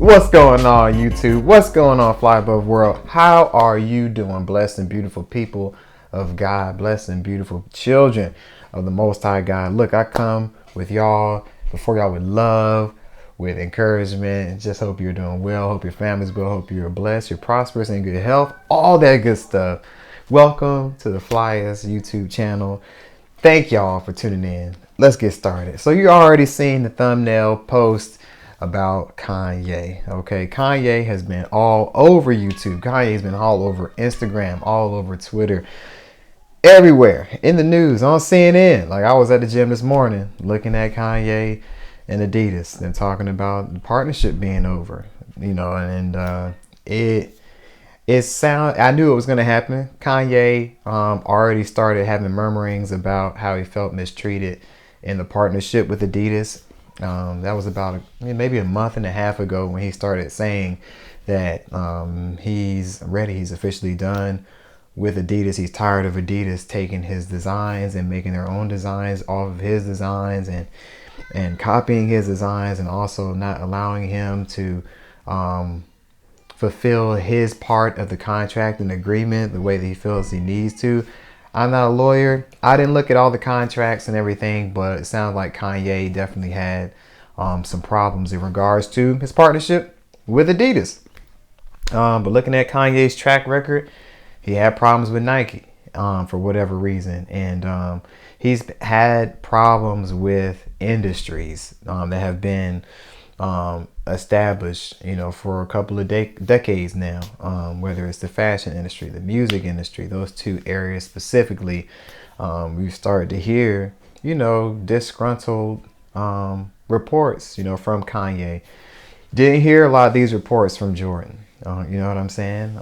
What's going on, YouTube? What's going on, Fly Above World? How are you doing, blessed and beautiful people of God, blessed and beautiful children of the Most High God? Look, I come with y'all before y'all with love, with encouragement, and just hope you're doing well. Hope your family's well. Hope you're blessed, you're prosperous, and in good health. All that good stuff. Welcome to the Flyers YouTube channel. Thank y'all for tuning in. Let's get started. So you already seen the thumbnail post about Kanye. Okay, Kanye has been all over YouTube. Kanye's been all over Instagram, all over Twitter, everywhere in the news, on CNN. Like, I was at the gym this morning looking at Kanye and Adidas and talking about the partnership being over, I knew it was going to happen. Kanye already started having murmurings about how he felt mistreated in the partnership with Adidas. That was about maybe a month and a half ago when he started saying that he's ready. He's officially done with Adidas. He's tired of Adidas taking his designs and making their own designs off of his designs and copying his designs, and also not allowing him to fulfill his part of the contract and agreement the way that he feels he needs to. I'm not a lawyer. I didn't look at all the contracts and everything, but it sounds like Kanye definitely had some problems in regards to his partnership with Adidas. But looking at Kanye's track record, he had problems with Nike for whatever reason. And he's had problems with industries that have been established, for a couple of decades now, whether it's the fashion industry, the music industry, those two areas specifically. We've started to hear, disgruntled reports, from Kanye. Didn't hear a lot of these reports from Jordan, you know what I'm saying,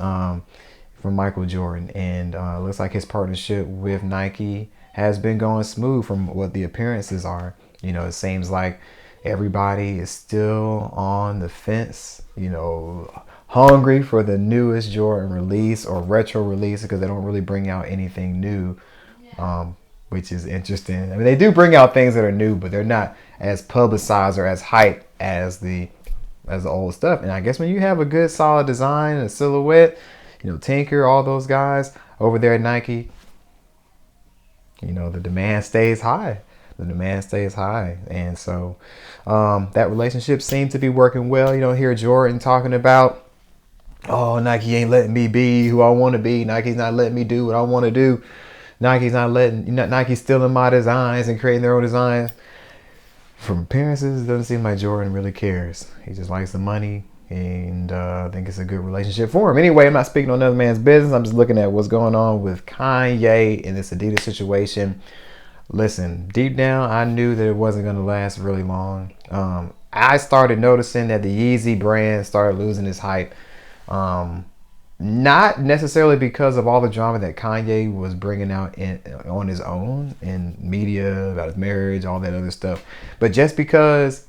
from Michael Jordan. And looks like his partnership with Nike has been going smooth from what the appearances are. It seems like everybody is still on the fence, hungry for the newest Jordan release or retro release, because they don't really bring out anything new, which is interesting. I mean, they do bring out things that are new, but they're not as publicized or as hyped as the old stuff. And I guess when you have a good solid design and a silhouette, Tinker, all those guys over there at Nike, the demand stays high. And so that relationship seemed to be working well. You don't hear Jordan talking about, oh, Nike ain't letting me be who I want to be. Nike's not letting me do what I want to do. Nike's stealing my designs and creating their own designs. From appearances, it doesn't seem like Jordan really cares. He just likes the money, and I think it's a good relationship for him. Anyway, I'm not speaking on another man's business. I'm just looking at what's going on with Kanye in this Adidas situation. Listen, deep down, I knew that it wasn't going to last really long. I started noticing that the Yeezy brand started losing its hype. Not necessarily because of all the drama that Kanye was bringing out on his own in media about his marriage, all that other stuff, but just because,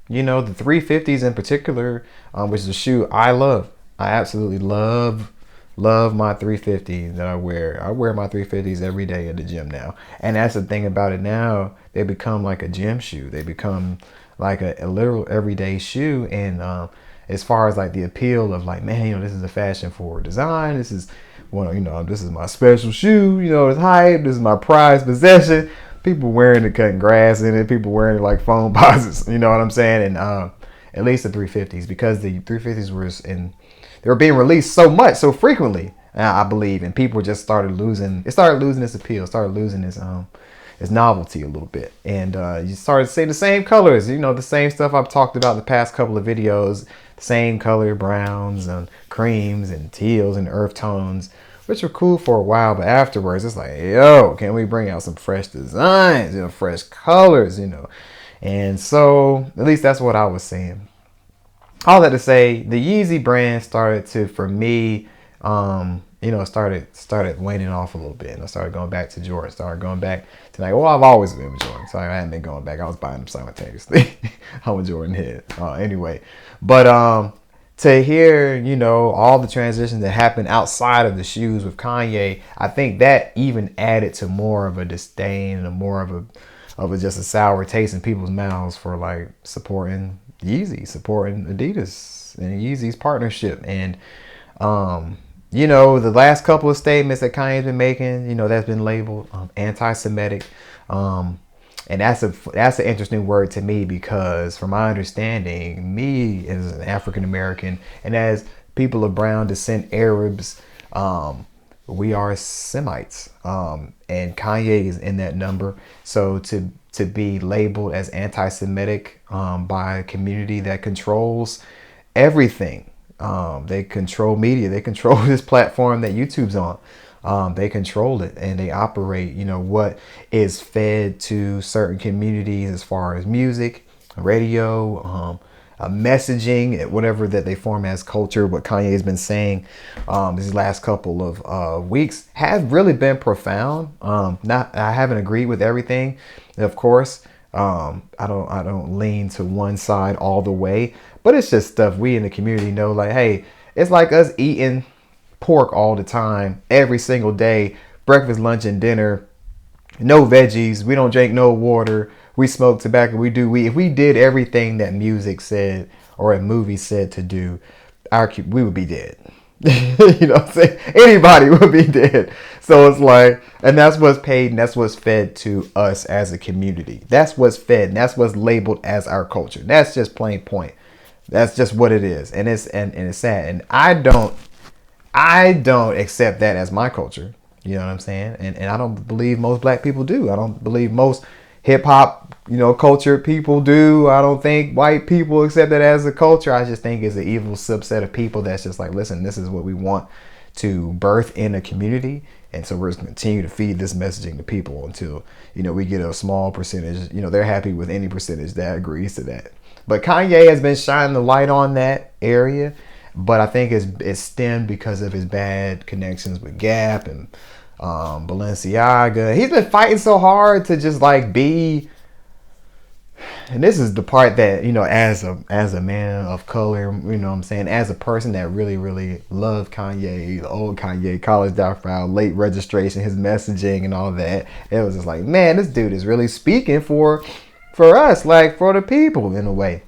the 350s in particular, which is a shoe I love. I absolutely love my 350s that I wear. I wear my 350s every day at the gym now. And that's the thing about it now. They become like a gym shoe. They become like a literal everyday shoe. And as far as like the appeal of like, man, this is a fashion forward design. This is this is my special shoe. It's hype. This is my prized possession. People wearing it, cutting grass in it. People wearing it like phone boxes. You know what I'm saying? And at least the 350s, because the 350s they were being released so frequently, I believe, and people just started losing its appeal, started losing its novelty a little bit. And you started seeing the same colors, the same stuff I've talked about the past couple of videos, the same color, browns and creams and teals and earth tones, which were cool for a while, but afterwards it's like, yo, can we bring out some fresh designs, fresh colors, And so at least that's what I was saying. All that to say, the Yeezy brand started to, for me, started waning off a little bit. And I started going back to Jordan, started going back to Nike. Well, I've always been with Jordan, so I hadn't been going back. I was buying them simultaneously. I'm a Jordan head. Anyway, but to hear, all the transitions that happened outside of the shoes with Kanye, I think that even added to more of a disdain and more of a just a sour taste in people's mouths for like supporting Yeezy supporting Adidas and Yeezy's partnership. And you know, the last couple of statements that Kanye's been making, you know, that's been labeled anti-Semitic. And that's an interesting word to me, because from my understanding, me as an African American and as people of brown descent, Arabs, we are Semites, and Kanye is in that number. So to be labeled as anti-Semitic by a community that controls everything, they control media, they control this platform that YouTube's on. They control it, and they operate, you know, what is fed to certain communities as far as music, radio, messaging, whatever that they form as culture. What Kanye has been saying these last couple of weeks has really been profound. I haven't agreed with everything, of course. I don't lean to one side all the way, but it's just stuff we in the community know. Like, hey, it's like us eating pork all the time, every single day, breakfast, lunch, and dinner. No veggies. We don't drink no water. We smoke tobacco. If we did everything that music said or a movie said to do, we would be dead. You know what I'm saying? Anybody would be dead. So it's like, and that's what's paid, and that's what's fed to us as a community. That's what's fed, and that's what's labeled as our culture. That's just plain point. That's just what it is, and it's sad. And I don't accept that as my culture. You know what I'm saying? And I don't believe most black people do. I don't believe most hip hop, you know, culture people do. I don't think white people accept that as a culture. I just think it's an evil subset of people that's just like, listen, this is what we want to birth in a community. And so we're just going to continue to feed this messaging to people until, you know, we get a small percentage. You know, they're happy with any percentage that agrees to that. But Kanye has been shining the light on that area. But I think it's stemmed because of his bad connections with Gap and Balenciaga. He's been fighting so hard to just like be, and this is the part that, you know, as a man of color, you know what I'm saying, as a person that really, really loved Kanye, the old Kanye, college dropout, late registration, his messaging and all that, it was just like, man, this dude is really speaking for us, like for the people in a way.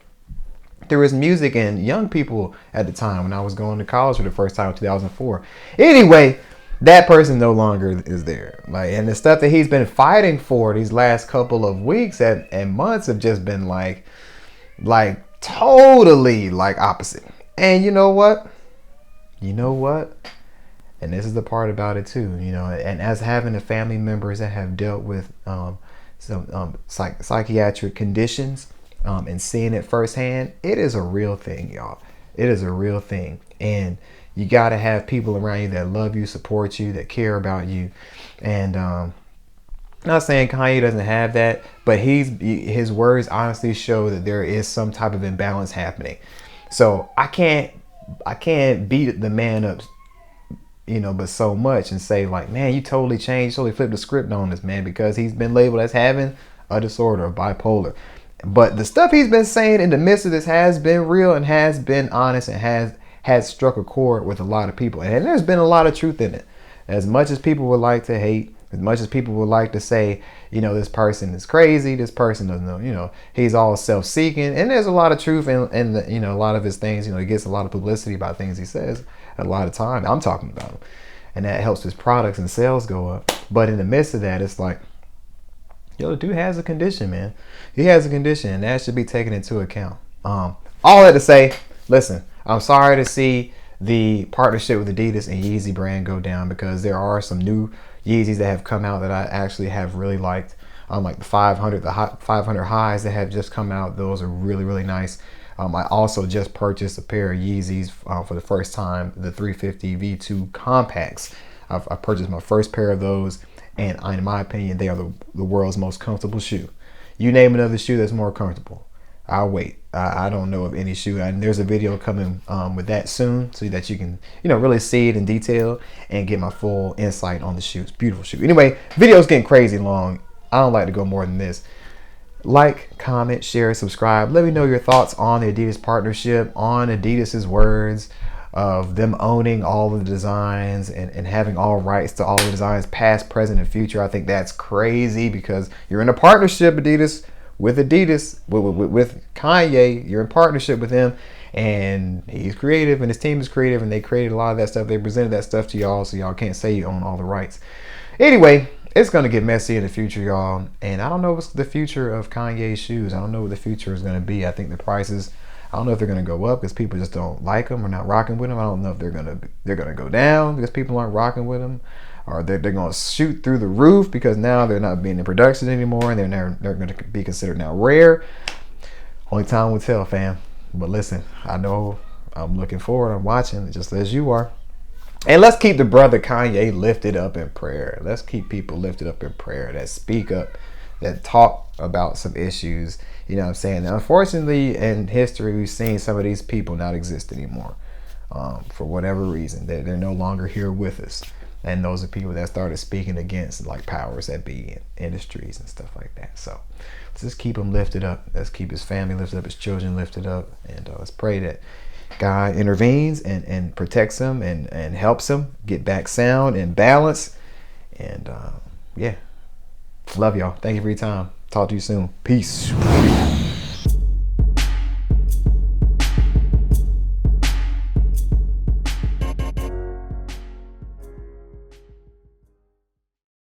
There was music and young people at the time when I was going to college for the first time in 2004. Anyway, that person no longer is there. Like, and the stuff that he's been fighting for these last couple of weeks and months have just been like totally like opposite. And you know what? And this is the part about it too, you know, and as having the family members that have dealt with some psychiatric conditions, and seeing it firsthand, it is a real thing, y'all. It is a real thing. And you got to have people around you that love you, support you, that care about you. And not saying Kanye doesn't have that, but his words honestly show that there is some type of imbalance happening. So I can't beat the man up, you know, but so much and say like, man, you totally changed, totally flipped the script on this man, because he's been labeled as having a disorder of bipolar. But the stuff he's been saying in the midst of this has been real and has been honest and has struck a chord with a lot of people. And there's been a lot of truth in it. As much as people would like to hate, as much as people would like to say, you know, this person is crazy, this person doesn't know, you know, he's all self-seeking. And there's a lot of truth in the, you know, a lot of his things, you know, he gets a lot of publicity about things he says a lot of time. I'm talking about him. And that helps his products and sales go up. But in the midst of that, it's like, yo, the dude has a condition, man. He has a condition, and that should be taken into account. All that to say, listen, I'm sorry to see the partnership with Adidas and Yeezy brand go down, because there are some new Yeezys that have come out that I actually have really liked. Like the 500 highs that have just come out. Those are really, really nice. I also just purchased a pair of Yeezys for the first time, the 350 V2 compacts. I purchased my first pair of those, and in my opinion, they are the world's most comfortable shoe. You name another shoe that's more comfortable, I'll wait. I don't know of any shoe, and there's a video coming with that soon, so that you can, you know, really see it in detail and get my full insight on the shoe. It's a beautiful shoe. Anyway, video's getting crazy long. I don't like to go more than this. Like, comment, share, subscribe. Let me know your thoughts on the Adidas partnership, on Adidas's words of them owning all the designs and having all rights to all the designs, past, present, and future. I think that's crazy, because you're in a partnership, Adidas. with Adidas, with Kanye. You're in partnership with him, and he's creative, and his team is creative, and they created a lot of that stuff. They presented that stuff to y'all, so y'all can't say you own all the rights. Anyway, it's gonna get messy in the future, y'all, and I don't know what's the future of Kanye's shoes. I don't know what the future is gonna be. I think the prices, I don't know if they're gonna go up because people just don't like them or not rocking with them. I don't know if they're gonna go down because people aren't rocking with them, or they're gonna shoot through the roof because now they're not being in production anymore, and they're gonna be considered now rare. Only time will tell, fam. But listen, I know I'm looking forward. I'm watching just as you are. And let's keep the brother Kanye lifted up in prayer. Let's keep people lifted up in prayer that speak up, that talk about some issues. You know what I'm saying? Now, unfortunately, in history, we've seen some of these people not exist anymore for whatever reason. They're no longer here with us. And those are people that started speaking against like powers that be in industries and stuff like that. So let's just keep him lifted up. Let's keep his family lifted up, his children lifted up. And let's pray that God intervenes and protects him and helps him get back sound and balance. And yeah, love y'all. Thank you for your time. Talk to you soon. Peace.